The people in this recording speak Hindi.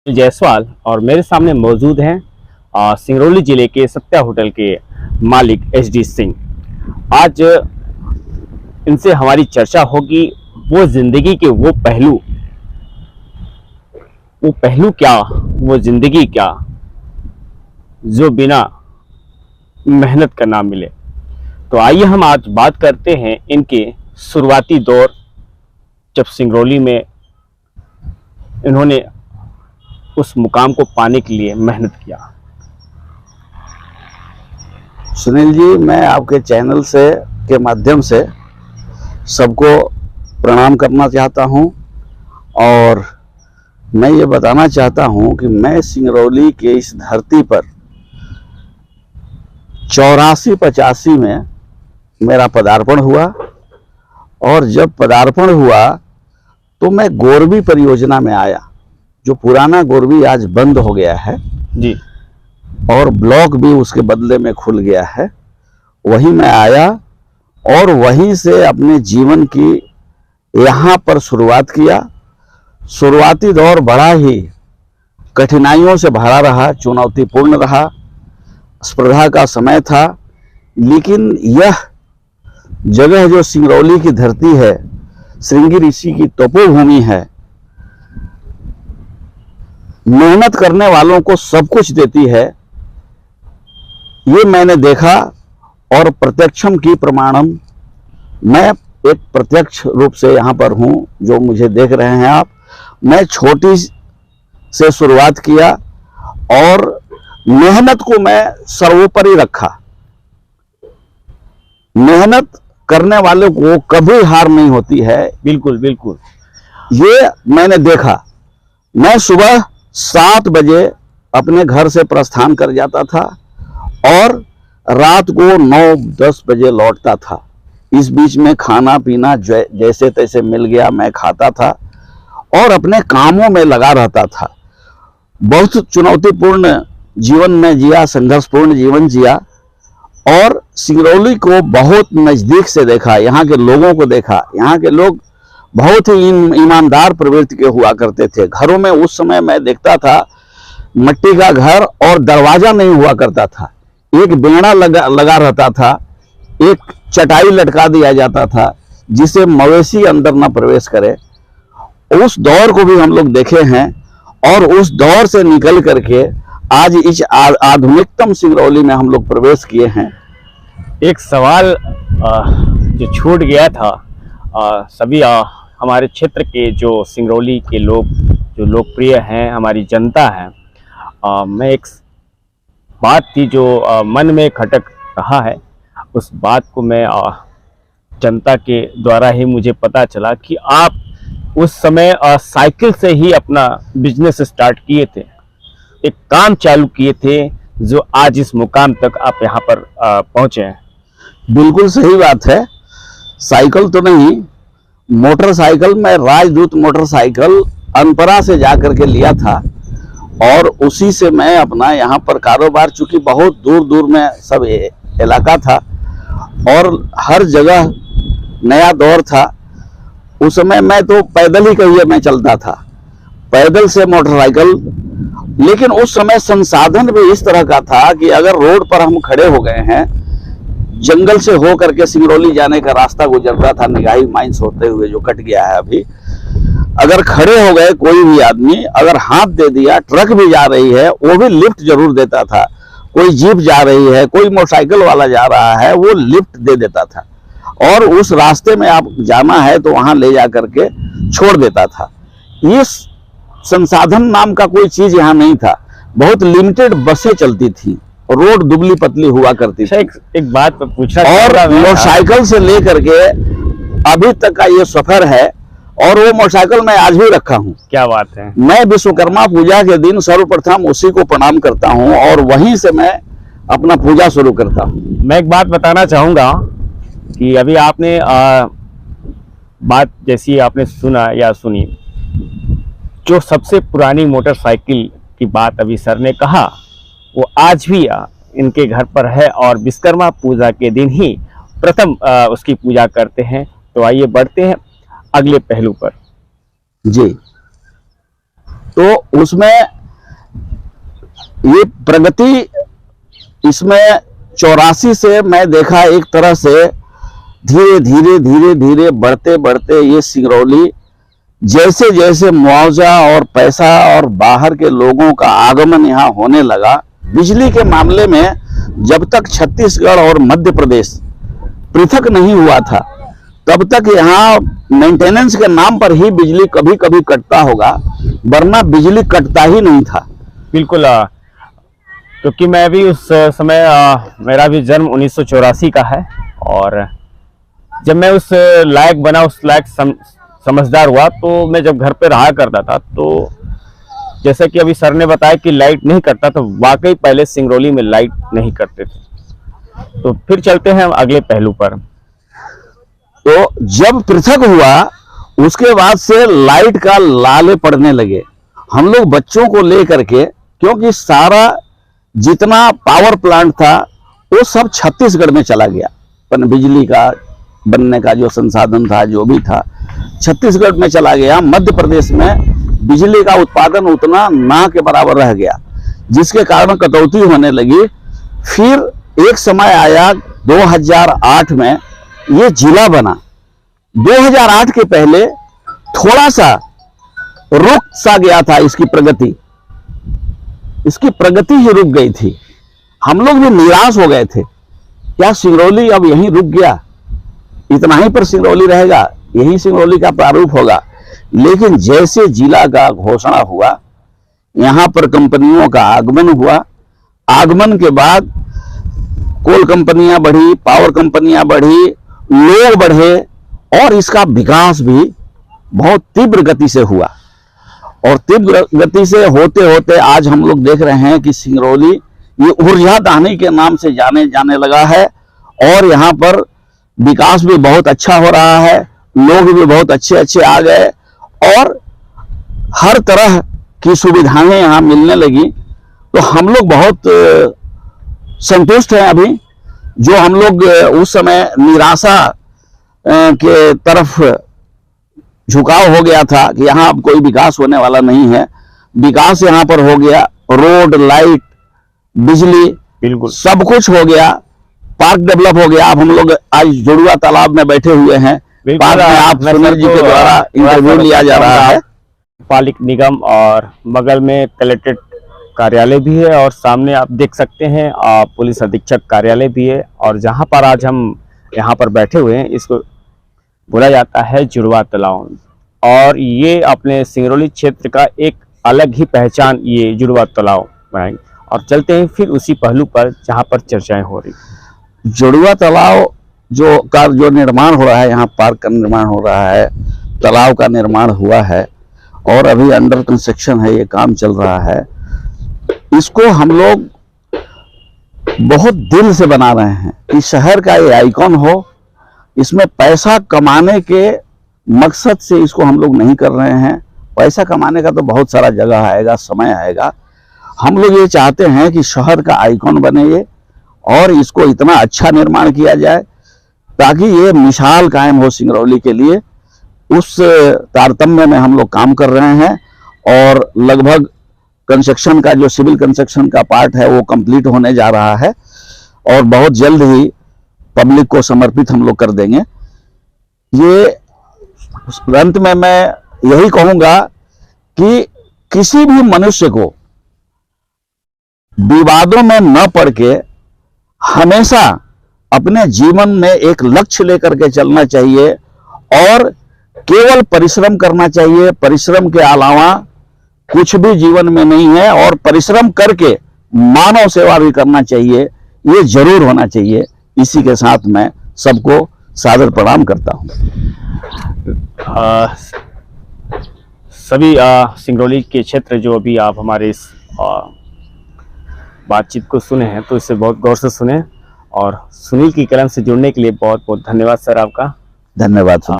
जायसवाल और मेरे सामने मौजूद हैं सिंगरौली जिले के सत्या होटल के मालिक एचडी सिंह। आज इनसे हमारी चर्चा होगी वो जिंदगी के वो पहलू क्या, वो जिंदगी क्या जो बिना मेहनत का ना मिले। तो आइए हम आज बात करते हैं इनके शुरुआती दौर, जब सिंगरौली में इन्होंने उस मुकाम को पाने के लिए मेहनत किया। सुनील जी, मैं आपके चैनल के माध्यम से सबको प्रणाम करना चाहता हूं और मैं ये बताना चाहता हूं कि मैं सिंगरौली के इस धरती पर 84-85 में मेरा पदार्पण हुआ और जब पदार्पण हुआ तो मैं गोरबी परियोजना में आया, जो पुराना गोरबी आज बंद हो गया है जी, और ब्लॉक भी उसके बदले में खुल गया है। वहीं मैं आया और वहीं से अपने जीवन की यहाँ पर शुरुआत किया। शुरुआती दौर बड़ा ही कठिनाइयों से भरा रहा, चुनौतीपूर्ण रहा, स्पर्धा का समय था, लेकिन यह जगह जो सिंगरौली की धरती है, श्रृंगी ऋषि की तपोभूमि है, मेहनत करने वालों को सब कुछ देती है। ये मैंने देखा और प्रत्यक्षम की प्रमाणम। मैं एक प्रत्यक्ष रूप से यहाँ पर हूँ, जो मुझे देख रहे हैं आप। मैं छोटी से शुरुआत किया और मेहनत को मैं सर्वोपरि रखा। मेहनत करने वालों को कभी हार नहीं होती है। बिल्कुल बिल्कुल, ये मैंने देखा। मैं सुबह 7 बजे अपने घर से प्रस्थान कर जाता था और रात को 9-10 बजे लौटता था। इस बीच में खाना पीना जैसे तैसे मिल गया, मैं खाता था और अपने कामों में लगा रहता था। बहुत चुनौतीपूर्ण जीवन में जिया, संघर्षपूर्ण जीवन जिया और सिंगरौली को बहुत नज़दीक से देखा, यहाँ के लोगों को देखा। यहाँ के लोग बहुत ही ईमानदार प्रवृत्ति के हुआ करते थे। घरों में उस समय मैं देखता था मिट्टी का घर और दरवाजा नहीं हुआ करता था, एक बेड़ा लगा रहता था, एक चटाई लटका दिया जाता था जिसे मवेशी अंदर न प्रवेश करे। उस दौर को भी हम लोग देखे हैं और उस दौर से निकल करके आज इस आधुनिकतम सिंगरौली में हम लोग प्रवेश किए हैं। एक सवाल जो छूट गया था, सभी हमारे क्षेत्र के जो सिंगरौली के लोग जो लोकप्रिय हैं, हमारी जनता है, मैं एक बात थी जो मन में खटक रहा है, उस बात को मैं जनता के द्वारा ही मुझे पता चला कि आप उस समय साइकिल से ही अपना बिजनेस स्टार्ट किए थे, एक काम चालू किए थे जो आज इस मुकाम तक आप यहाँ पर पहुँचे हैं। बिल्कुल सही बात है। साइकिल तो नहीं, मोटरसाइकिल, मैं राजदूत मोटरसाइकिल अनपरा से जा करके लिया था और उसी से मैं अपना यहाँ पर कारोबार, चूंकि बहुत दूर दूर में सब इलाका था और हर जगह नया दौर था। उस समय मैं तो पैदल ही कहिए मैं चलता था, पैदल से मोटरसाइकिल। लेकिन उस समय संसाधन भी इस तरह का था कि अगर रोड पर हम खड़े हो गए हैं, जंगल से हो करके सिंगरौली जाने का रास्ता गुजरता था, निगाही माइंस होते हुए जो कट गया है अभी। अगर खड़े हो गए कोई भी आदमी, अगर हाथ दे दिया, ट्रक भी जा रही है वो भी लिफ्ट जरूर देता था, कोई जीप जा रही है, कोई मोटरसाइकिल वाला जा रहा है, वो लिफ्ट दे देता था और उस रास्ते में आप जाना है तो वहां ले जा करके छोड़ देता था। ये संसाधन नाम का कोई चीज यहाँ नहीं था। बहुत लिमिटेड बसें चलती थी, रोड दुबली पतली हुआ करती थी। एक बात पूछना और मोटरसाइकिल से लेकर के अभी तक का ये सफर है और वो मोटरसाइकिल मैं आज भी रखा हूँ। क्या बात है। मैं विश्वकर्मा पूजा के दिन सर्वप्रथम उसी को प्रणाम करता हूँ और वहीं से मैं अपना पूजा शुरू करता हूँ। मैं एक बात बताना चाहूंगा कि अभी आपने बात जैसी आपने सुना या सुनी, जो सबसे पुरानी मोटरसाइकिल की बात अभी सर ने कहा, वो आज भी इनके घर पर है और विश्वकर्मा पूजा के दिन ही प्रथम उसकी पूजा करते हैं। तो आइए बढ़ते हैं अगले पहलू पर। जी, तो उसमें ये प्रगति इसमें 84 से मैं देखा एक तरह से धीरे धीरे धीरे धीरे बढ़ते बढ़ते ये सिंगरौली जैसे जैसे मुआवजा और पैसा और बाहर के लोगों का आगमन यहाँ होने लगा। बिजली के मामले में जब तक छत्तीसगढ़ और मध्य प्रदेश पृथक नहीं हुआ था तब तक यहाँ मेंटेनेंस के नाम पर ही बिजली कभी कभी कटता होगा, वरना बिजली कटता ही नहीं था। बिल्कुल, क्योंकि मैं भी उस समय मेरा भी जन्म 1984 का है, और जब मैं उस लायक बना, उस लायक समझदार हुआ, तो मैं जब घर पे रहा करता था तो जैसे कि अभी सर ने बताया कि लाइट नहीं करता, तो वाकई पहले सिंगरौली में लाइट नहीं करते थे। तो फिर चलते हैं अगले पहलू पर। तो जब पृथक हुआ उसके बाद से लाइट का लाले पड़ने लगे। हम लोग बच्चों को लेकर के, क्योंकि सारा जितना पावर प्लांट था वो सब छत्तीसगढ़ में चला गया, बिजली का बनने का जो संसाधन था, जो भी था, छत्तीसगढ़ में चला गया। मध्य प्रदेश में बिजली का उत्पादन उतना ना के बराबर रह गया, जिसके कारण कटौती होने लगी। फिर एक समय आया 2008 में ये जिला बना। 2008 के पहले थोड़ा सा रुक सा गया था इसकी प्रगति ही रुक गई थी। हम लोग भी निराश हो गए थे, क्या सिंगरौली अब यहीं रुक गया, इतना ही पर सिंगरौली रहेगा, यही सिंगरौली का प्रारूप होगा। लेकिन जैसे जिला का घोषणा हुआ, यहाँ पर कंपनियों का आगमन हुआ। आगमन के बाद कोल कंपनियां बढ़ी, पावर कंपनियां बढ़ी, लोग बढ़े, और इसका विकास भी बहुत तीव्र गति से हुआ। और तीव्र गति से होते होते आज हम लोग देख रहे हैं कि सिंगरौली ये ऊर्जा दानी के नाम से जाने लगा है, और यहाँ पर विकास भी बहुत अच्छा हो रहा है, लोग भी बहुत अच्छे अच्छे आ गए, और हर तरह की सुविधाएं यहाँ मिलने लगी। तो हम लोग बहुत संतुष्ट हैं। अभी जो हम लोग उस समय निराशा के तरफ झुकाव हो गया था कि यहाँ अब कोई विकास होने वाला नहीं है, विकास यहाँ पर हो गया। रोड, लाइट, बिजली, बिल्कुल सब कुछ हो गया। पार्क डेवलप हो गया। अब हम लोग आज जुड़वा तालाब में बैठे हुए हैं। पार्क में आप सुनील जी के द्वारा इंटरव्यू लिया जा रहा है। पालिक निगम और बगल में कलेक्ट्रेट कार्यालय भी है, और सामने आप देख सकते हैं पुलिस अधीक्षक कार्यालय भी है। और जहां पर आज हम यहाँ पर बैठे हुए हैं, इसको बोला जाता है जुड़वा तालाब, और ये अपने सिंगरौली क्षेत्र का एक अलग ही पहचान ये जुड़वा तालाब बनाएंगे। और चलते हैं फिर उसी पहलू पर जहाँ पर चर्चाएं हो रही। जुड़वा तालाब जो निर्माण हो रहा है, यहाँ पार्क का निर्माण हो रहा है, तालाब का निर्माण हुआ है, और अभी अंडर कंस्ट्रक्शन है, ये काम चल रहा है। इसको हम लोग बहुत दिल से बना रहे हैं कि शहर का ये आइकॉन हो। इसमें पैसा कमाने के मकसद से इसको हम लोग नहीं कर रहे हैं। पैसा कमाने का तो बहुत सारा जगह आएगा, समय आएगा। हम लोग ये चाहते हैं कि शहर का आइकॉन बने ये, और इसको इतना अच्छा निर्माण किया जाए ताकि ये मिसाल कायम हो सिंगरौली के लिए। उस तारतम्य में हम लोग काम कर रहे हैं, और लगभग कंस्ट्रक्शन का जो सिविल कंस्ट्रक्शन का पार्ट है वो कंप्लीट होने जा रहा है, और बहुत जल्द ही पब्लिक को समर्पित हम लोग कर देंगे। ये अंत में मैं यही कहूंगा कि किसी भी मनुष्य को विवादों में न पड़ के हमेशा अपने जीवन में एक लक्ष्य लेकर के चलना चाहिए, और केवल परिश्रम करना चाहिए। परिश्रम के अलावा कुछ भी जीवन में नहीं है, और परिश्रम करके मानव सेवा भी करना चाहिए, ये जरूर होना चाहिए। इसी के साथ मैं सबको सादर प्रणाम करता हूँ। सभी सिंगरौली के क्षेत्र जो अभी आप हमारे इस बातचीत को सुने हैं, तो इसे बहुत गौर से सुने, और सुनील की कलम से जुड़ने के लिए बहुत बहुत धन्यवाद सर आपका। धन्यवाद सर।